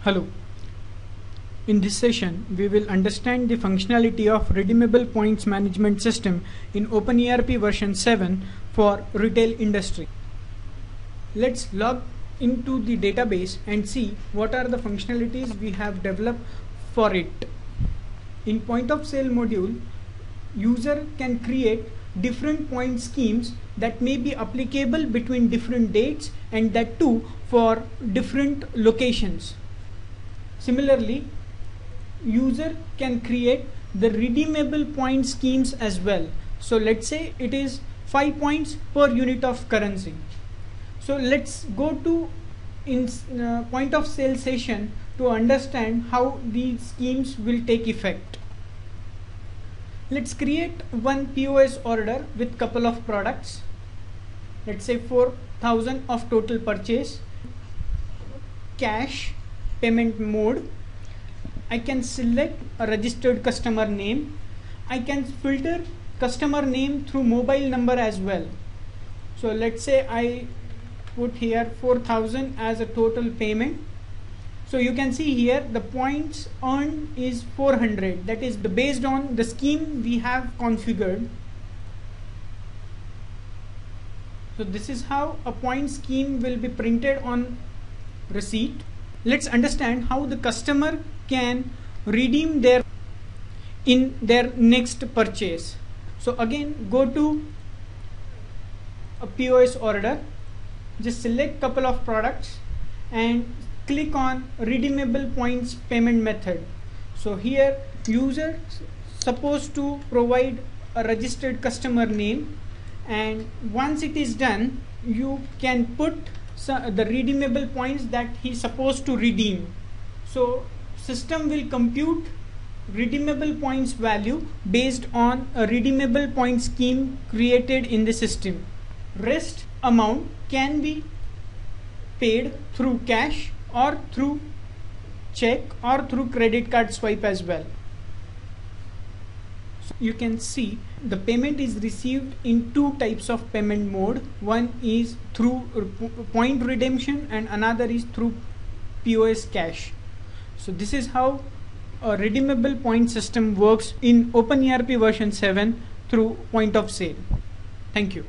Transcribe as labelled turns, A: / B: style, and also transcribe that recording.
A: Hello. In this session, we will understand the functionality of redeemable points management system in OpenERP version 7 for retail industry. Let's log into the database and see what are the functionalities we have developed for it. In point of sale module, user can create different point schemes that may be applicable between different dates, and that too for different locations. Similarly, user can create the redeemable point schemes as well. So let's say it is 5 points per unit of currency. So let's go to point of sale session to understand how these schemes will take effect. Let's create one POS order with couple of products. Let's say 4,000 of total purchase. Cash payment mode. I can select a registered customer name. I can filter customer name through mobile number as well. So let's say I put here 4,000 as a total payment. So you can see here the points earned is 400. That is based on the scheme we have configured. So this is how a point scheme will be printed on receipt. Let's understand how the customer can redeem in their next purchase. So again, go to a POS order, just select couple of products and click on redeemable points payment method. So here user supposed to provide a registered customer name, and once it is done, you can put the redeemable points that he is supposed to redeem. So system will compute redeemable points value based on a redeemable point scheme created in the system. Rest amount can be paid through cash or through check or through credit card swipe as well. So you can see the payment is received in two types of payment mode. One is through point redemption and another is through POS cash. So this is how a redeemable point system works in OpenERP version 7 through point of sale. Thank you.